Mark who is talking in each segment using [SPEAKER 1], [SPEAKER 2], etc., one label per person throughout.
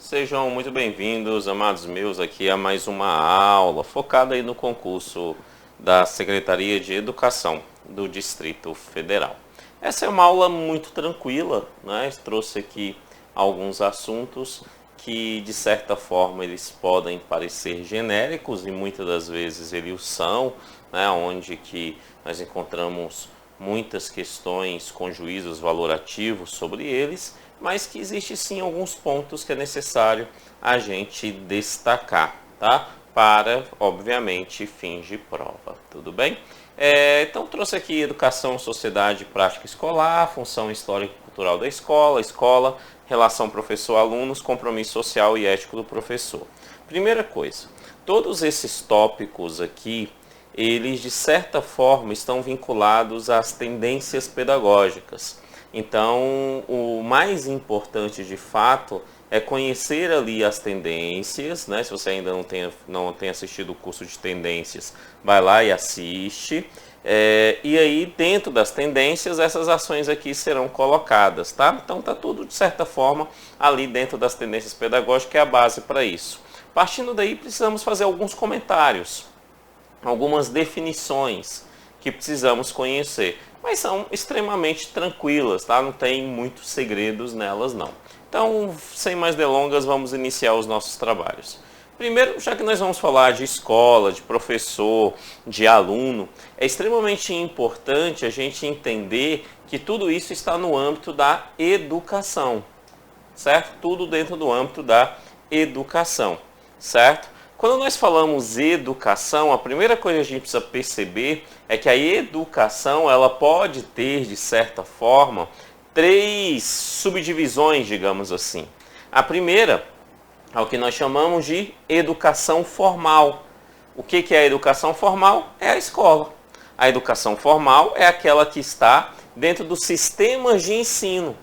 [SPEAKER 1] Sejam muito bem-vindos, amados meus, aqui a mais uma aula focada aí no concurso da Secretaria de Educação do Distrito Federal. Essa é uma aula muito tranquila, né? Trouxe aqui alguns assuntos que, de certa forma, eles podem parecer genéricos e muitas das vezes eles o são, né? Onde que nós encontramos muitas questões com juízos valorativos sobre eles, mas que existe sim alguns pontos que é necessário a gente destacar, tá? Para, obviamente, fins de prova, tudo bem? Então trouxe aqui educação, sociedade, prática escolar, função histórica e cultural da escola, relação professor-alunos, compromisso social e ético do professor. Primeira coisa, todos esses tópicos aqui, eles de certa forma estão vinculados às tendências pedagógicas. Então, o mais importante de fato é conhecer ali as tendências, né? Se você ainda não tem assistido o curso de tendências, vai lá e assiste. E aí, dentro das tendências, essas ações aqui serão colocadas, tá? Então, tá tudo, de certa forma, ali dentro das tendências pedagógicas, que é a base para isso. Partindo daí, precisamos fazer alguns comentários, algumas definições que precisamos conhecer, mas são extremamente tranquilas, tá? Não tem muitos segredos nelas não. Então, sem mais delongas, vamos iniciar os nossos trabalhos. Primeiro, já que nós vamos falar de escola, de professor, de aluno, é extremamente importante a gente entender que tudo isso está no âmbito da educação, certo? Tudo dentro do âmbito da educação, certo? Quando nós falamos educação, a primeira coisa que a gente precisa perceber é que a educação ela pode ter, de certa forma, três subdivisões, digamos assim. A primeira é o que nós chamamos de educação formal. O que é a educação formal? É a escola. A educação formal é aquela que está dentro dos sistemas de ensino,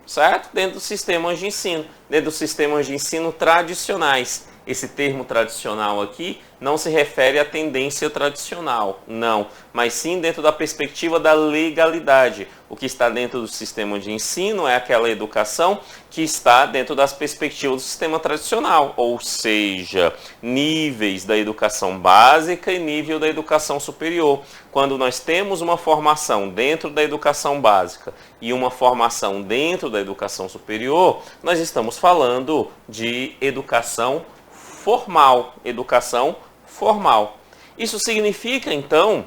[SPEAKER 1] certo? Dentro dos sistemas de ensino tradicionais. Esse termo tradicional aqui não se refere à tendência tradicional, não, mas sim dentro da perspectiva da legalidade. O que está dentro do sistema de ensino é aquela educação que está dentro das perspectivas do sistema tradicional, ou seja, níveis da educação básica e nível da educação superior. Quando nós temos uma formação dentro da educação básica e uma formação dentro da educação superior, nós estamos falando de educação formal. Isso significa, então,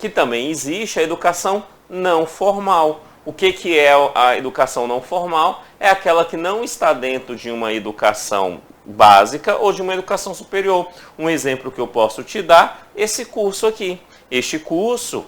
[SPEAKER 1] que também existe a educação não formal. O que é a educação não formal? É aquela que não está dentro de uma educação básica ou de uma educação superior. Um exemplo que eu posso te dar, esse curso aqui. Este curso,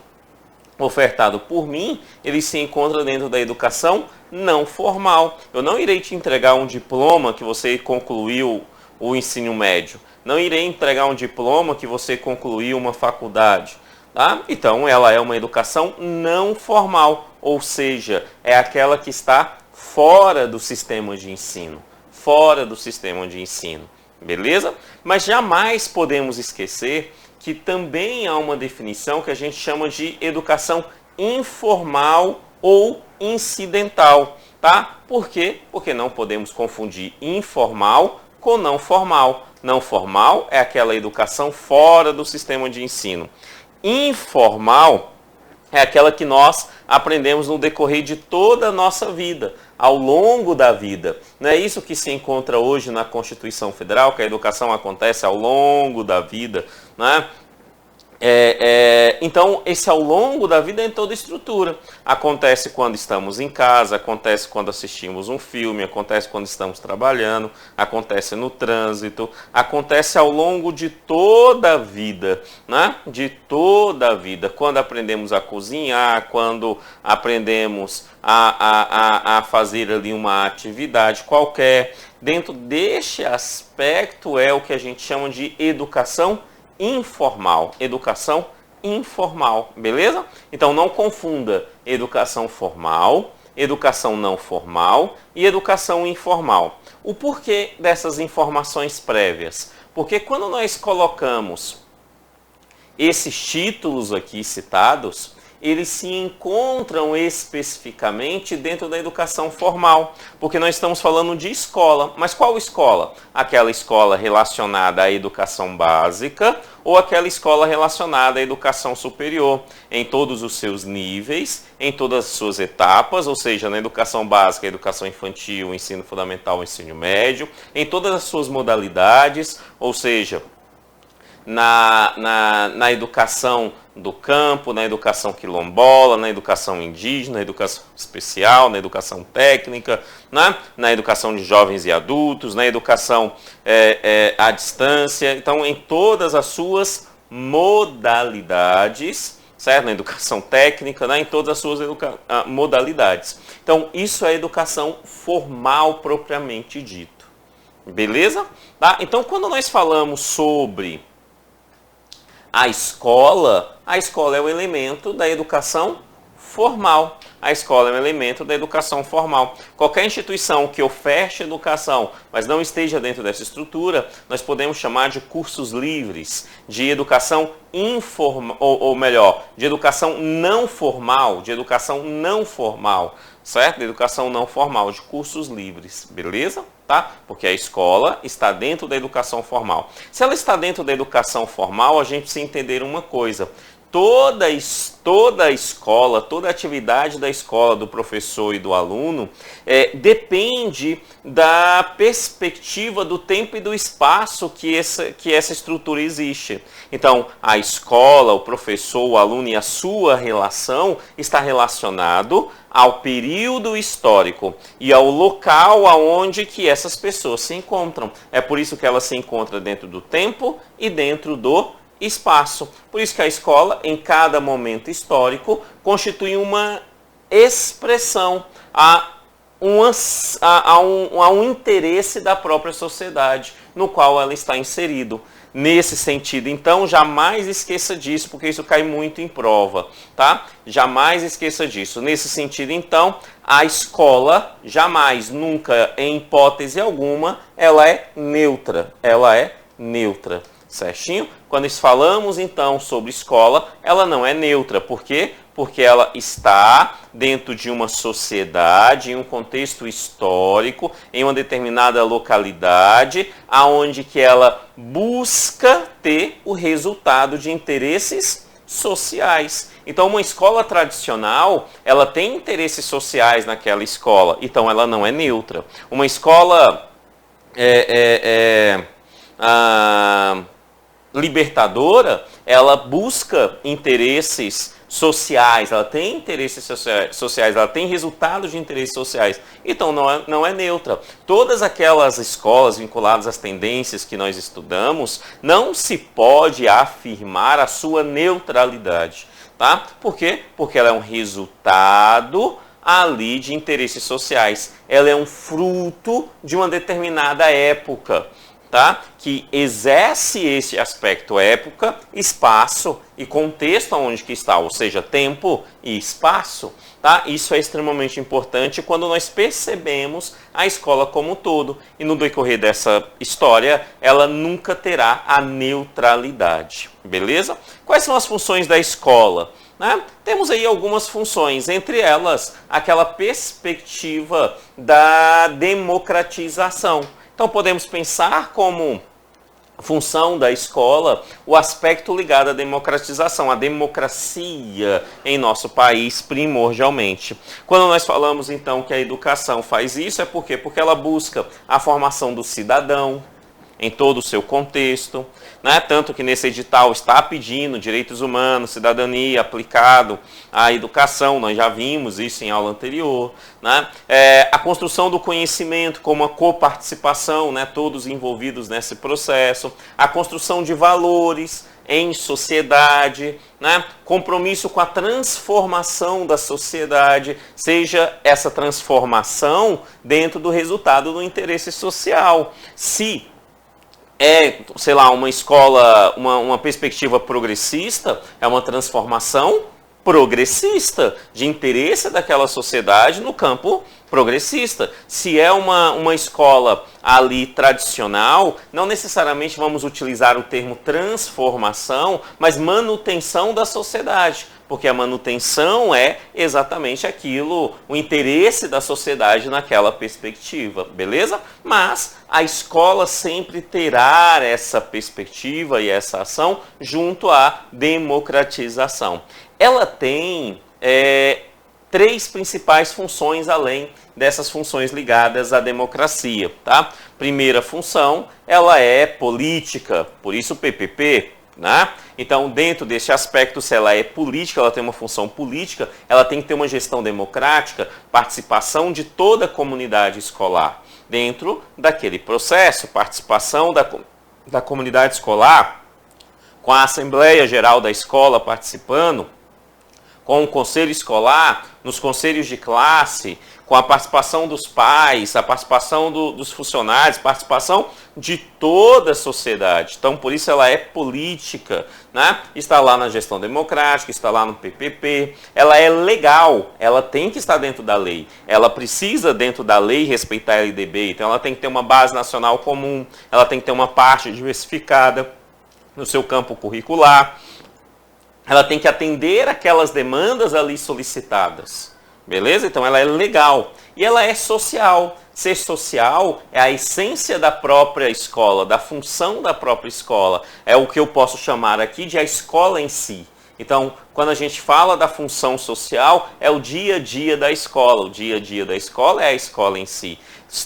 [SPEAKER 1] ofertado por mim, ele se encontra dentro da educação não formal. Eu não irei te entregar um diploma que você concluiu o ensino médio. Não irei entregar um diploma que você concluiu uma faculdade. Tá? Então, ela é uma educação não formal, ou seja, é aquela que está fora do sistema de ensino. Beleza? Mas jamais podemos esquecer que também há uma definição que a gente chama de educação informal ou incidental. Tá? Por quê? Porque não podemos confundir informal com não formal. Não formal é aquela educação fora do sistema de ensino. Informal é aquela que nós aprendemos no decorrer de toda a nossa vida, ao longo da vida. Não é isso que se encontra hoje na Constituição Federal, que a educação acontece ao longo da vida, né? Então, esse ao longo da vida é em toda estrutura. Acontece quando estamos em casa, acontece quando assistimos um filme, acontece quando estamos trabalhando, acontece no trânsito, acontece ao longo de toda a vida, né? De toda a vida. Quando aprendemos a cozinhar, quando aprendemos a fazer ali uma atividade qualquer. Dentro deste aspecto é o que a gente chama de educação informal, beleza? Então não confunda educação formal, educação não formal e educação informal. O porquê dessas informações prévias? Porque quando nós colocamos esses títulos aqui citados, eles se encontram especificamente dentro da educação formal, porque nós estamos falando de escola. Mas qual escola? Aquela escola relacionada à educação básica ou aquela escola relacionada à educação superior, em todos os seus níveis, em todas as suas etapas, ou seja, na educação básica, educação infantil, ensino fundamental, ensino médio, em todas as suas modalidades, ou seja, na educação do campo, na educação quilombola, na educação indígena, na educação especial, na educação técnica, na educação de jovens e adultos, na educação à distância. Então, em todas as suas modalidades, certo? Na educação técnica, em todas as suas modalidades. Então, isso é educação formal propriamente dito. Beleza? Tá? Então, quando nós falamos sobre a escola é um elemento da educação formal. A escola é um elemento da educação formal. Qualquer instituição que oferte educação, mas não esteja dentro dessa estrutura, nós podemos chamar de cursos livres, de educação informal, ou melhor, de educação não formal, certo? De educação não formal, de cursos livres, beleza? Tá? Porque a escola está dentro da educação formal. Se ela está dentro da educação formal, a gente precisa entender uma coisa. Toda a escola, toda a atividade da escola, do professor e do aluno, depende da perspectiva do tempo e do espaço que essa estrutura existe. Então, a escola, o professor, o aluno e a sua relação está relacionado ao período histórico e ao local aonde que essas pessoas se encontram. É por isso que elas se encontram dentro do tempo e dentro do espaço. Por isso que a escola, em cada momento histórico, constitui uma expressão a um interesse da própria sociedade no qual ela está inserido. Nesse sentido, então, jamais esqueça disso, porque isso cai muito em prova, tá? Jamais esqueça disso. Nesse sentido, então, a escola jamais, nunca, em hipótese alguma, ela é neutra. Certinho? Quando falamos então sobre escola, ela não é neutra. Por quê? Porque ela está dentro de uma sociedade, em um contexto histórico, em uma determinada localidade, aonde que ela busca ter o resultado de interesses sociais. Então, uma escola tradicional, ela tem interesses sociais naquela escola, então ela não é neutra. Uma escola libertadora, ela busca interesses sociais, ela tem interesses sociais, ela tem resultados de interesses sociais, então não é neutra. Todas aquelas escolas vinculadas às tendências que nós estudamos, não se pode afirmar a sua neutralidade, tá? Por quê? Porque ela é um resultado ali de interesses sociais, ela é um fruto de uma determinada época, tá? Que exerce esse aspecto época, espaço e contexto onde que está, ou seja, tempo e espaço. Tá? Isso é extremamente importante quando nós percebemos a escola como um todo. E no decorrer dessa história, ela nunca terá a neutralidade. Beleza? Quais são as funções da escola? Né? Temos aí algumas funções, entre elas aquela perspectiva da democratização. Então podemos pensar como função da escola o aspecto ligado à democratização, à democracia em nosso país primordialmente. Quando nós falamos então que a educação faz isso, é por quê? Porque ela busca a formação do cidadão em todo o seu contexto, né? Tanto que nesse edital está pedindo direitos humanos, cidadania aplicado à educação, nós já vimos isso em aula anterior, né? A construção do conhecimento como uma coparticipação, né? Todos envolvidos nesse processo, a construção de valores em sociedade, né? Compromisso com a transformação da sociedade, seja essa transformação dentro do resultado do interesse social. Se sei lá, uma escola, uma perspectiva progressista, é uma transformação progressista, de interesse daquela sociedade no campo progressista. Se é uma escola ali tradicional, não necessariamente vamos utilizar o termo transformação, mas manutenção da sociedade. porque a manutenção é exatamente aquilo, o interesse da sociedade naquela perspectiva, beleza? Mas a escola sempre terá essa perspectiva e essa ação junto à democratização. Ela tem três principais funções além dessas funções ligadas à democracia, tá? Primeira função, ela é política, por isso PPP, né? Então, dentro desse aspecto, se ela é política, ela tem uma função política, ela tem que ter uma gestão democrática, participação de toda a comunidade escolar dentro daquele processo, participação da comunidade escolar, com a Assembleia Geral da Escola participando, com o conselho escolar, nos conselhos de classe, com a participação dos pais, a participação dos funcionários, participação de toda a sociedade. Então, por isso ela é política, né? Está lá na gestão democrática, está lá no PPP, ela é legal, ela tem que estar dentro da lei, ela precisa dentro da lei respeitar a LDB, então ela tem que ter uma base nacional comum, ela tem que ter uma parte diversificada no seu campo curricular, ela tem que atender aquelas demandas ali solicitadas, beleza? Então ela é legal e ela é social. Ser social é a essência da própria escola, da função da própria escola. É o que eu posso chamar aqui de a escola em si. Então, quando a gente fala da função social, é o dia a dia da escola. O dia a dia da escola é a escola em si.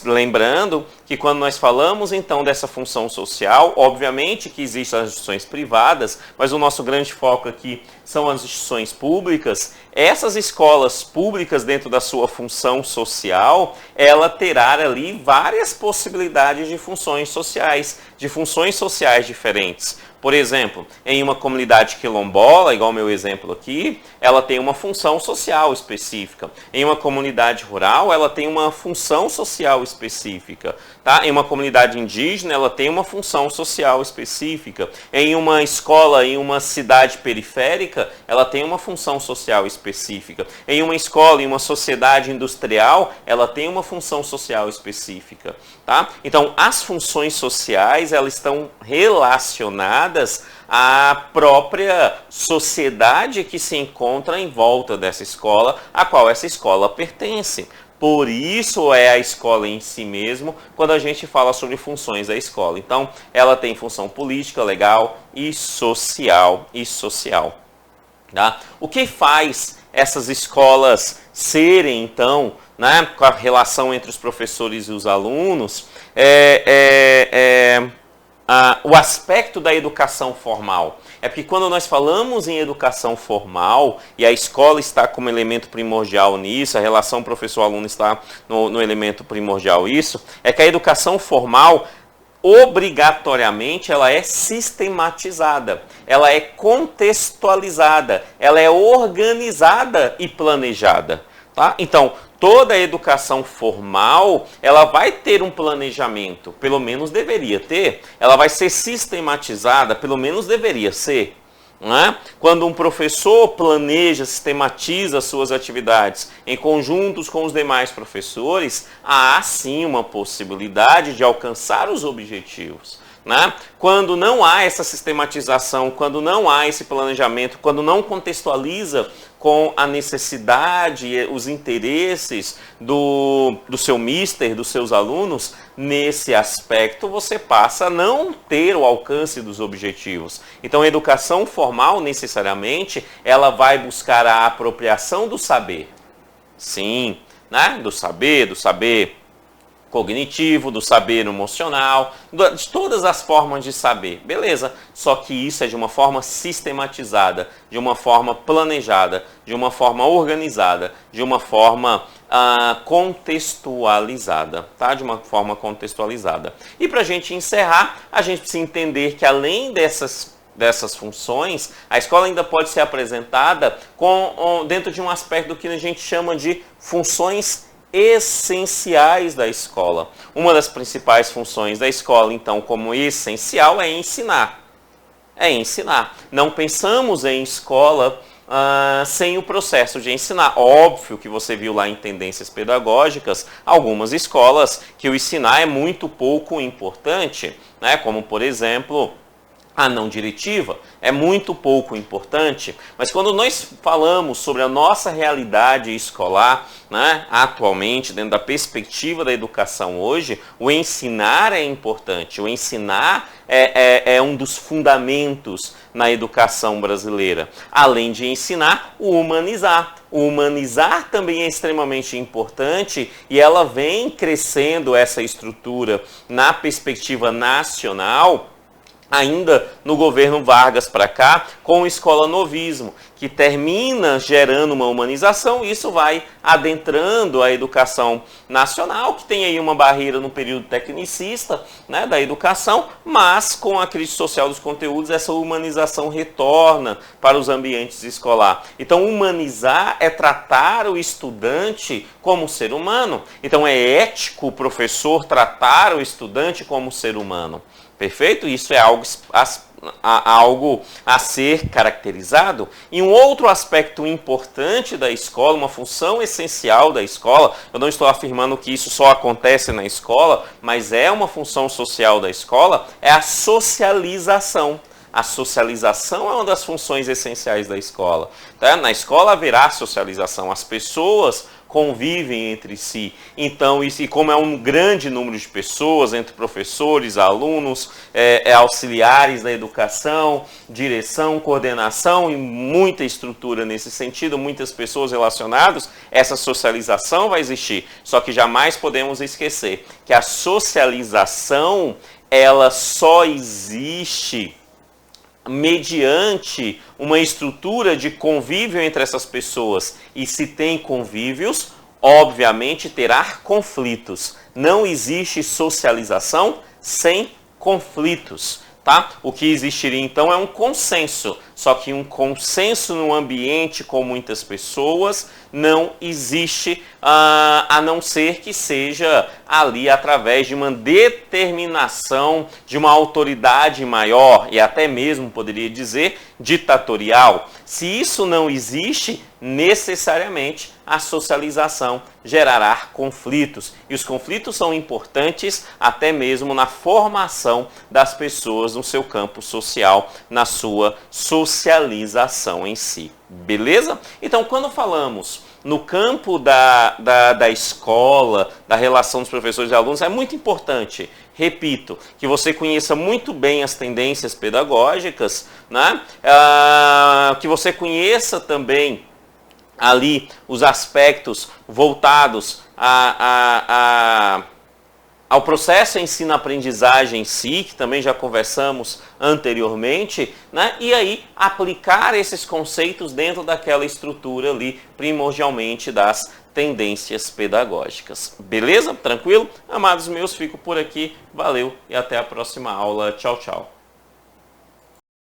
[SPEAKER 1] Lembrando que quando nós falamos então dessa função social, obviamente que existem as instituições privadas, mas o nosso grande foco aqui são as instituições públicas. Essas escolas públicas, dentro da sua função social, ela terá ali várias possibilidades de funções sociais diferentes. Por exemplo, em uma comunidade quilombola, igual o meu exemplo aqui, ela tem uma função social específica. Em uma comunidade rural, ela tem uma função social específica. Tá? Em uma comunidade indígena, ela tem uma função social específica. Em uma escola, em uma cidade periférica, ela tem uma função social específica. Em uma escola, em uma sociedade industrial, ela tem uma função social específica. Tá? Então, as funções sociais, elas estão relacionadas à própria sociedade que se encontra em volta dessa escola, a qual essa escola pertence. Por isso é a escola em si mesmo, quando a gente fala sobre funções da escola. Então, ela tem função política, legal e social. Tá? O que faz essas escolas serem, então, né, com a relação entre os professores e os alunos, o aspecto da educação formal. É porque quando nós falamos em educação formal, e a escola está como elemento primordial nisso, a relação professor-aluno está no elemento primordial isso, é que a educação formal, obrigatoriamente, ela é sistematizada, ela é contextualizada, ela é organizada e planejada. Tá? Então, toda a educação formal, ela vai ter um planejamento, pelo menos deveria ter, ela vai ser sistematizada, pelo menos deveria ser. Não é? Quando um professor planeja, sistematiza as suas atividades em conjuntos com os demais professores, há sim uma possibilidade de alcançar os objetivos. Né? Quando não há essa sistematização, quando não há esse planejamento, quando não contextualiza com a necessidade e os interesses do seu mister, dos seus alunos, nesse aspecto você passa a não ter o alcance dos objetivos. Então a educação formal, necessariamente, ela vai buscar a apropriação do saber. Sim, né? do saber cognitivo, do saber emocional, de todas as formas de saber, beleza? Só que isso é de uma forma sistematizada, de uma forma planejada, de uma forma organizada, de uma forma contextualizada, tá? De uma forma contextualizada. E para a gente encerrar, a gente precisa entender que além dessas funções, a escola ainda pode ser apresentada dentro de um aspecto do que a gente chama de funções essenciais da escola. Uma das principais funções da escola, então, como essencial, é ensinar. Não pensamos em escola sem o processo de ensinar. Óbvio que você viu lá em tendências pedagógicas algumas escolas que o ensinar é muito pouco importante, né? Como, por exemplo, a não diretiva é muito pouco importante, mas quando nós falamos sobre a nossa realidade escolar, né, atualmente, dentro da perspectiva da educação hoje, o ensinar é importante. O ensinar é um dos fundamentos na educação brasileira. Além de ensinar, o humanizar. O humanizar também é extremamente importante e ela vem crescendo essa estrutura na perspectiva nacional, ainda no governo Vargas para cá, com o Escola Novismo, que termina gerando uma humanização, e isso vai adentrando a educação nacional, que tem aí uma barreira no período tecnicista, né, da educação, mas com a crise social dos conteúdos, essa humanização retorna para os ambientes escolares. Então, humanizar é tratar o estudante como ser humano. Então, é ético o professor tratar o estudante como ser humano. Perfeito? Isso é algo a ser caracterizado. E um outro aspecto importante da escola, uma função essencial da escola, eu não estou afirmando que isso só acontece na escola, mas é uma função social da escola, é a socialização. A socialização é uma das funções essenciais da escola. Tá? Na escola haverá socialização, as pessoas convivem entre si. Então, e como é um grande número de pessoas, entre professores, alunos, auxiliares da educação, direção, coordenação e muita estrutura nesse sentido, muitas pessoas relacionadas, essa socialização vai existir. Só que jamais podemos esquecer que a socialização, ela só existe mediante uma estrutura de convívio entre essas pessoas. E se tem convívios, obviamente terá conflitos. Não existe socialização sem conflitos, tá? O que existiria então é um consenso, só que um consenso num ambiente com muitas pessoas não existe, a não ser que seja ali através de uma determinação de uma autoridade maior e até mesmo, poderia dizer, ditatorial. Se isso não existe, necessariamente a socialização gerará conflitos. E os conflitos são importantes até mesmo na formação das pessoas no seu campo social, na sua socialização em si. Beleza? Então, quando falamos no campo da escola, da relação dos professores e alunos, é muito importante, repito, que você conheça muito bem as tendências pedagógicas, né? Que você conheça também ali os aspectos voltados ao processo ensino-aprendizagem em si, que também já conversamos anteriormente, né? E aí aplicar esses conceitos dentro daquela estrutura ali, primordialmente das tendências pedagógicas. Beleza? Tranquilo? Amados meus, fico por aqui. Valeu e até a próxima aula. Tchau, tchau.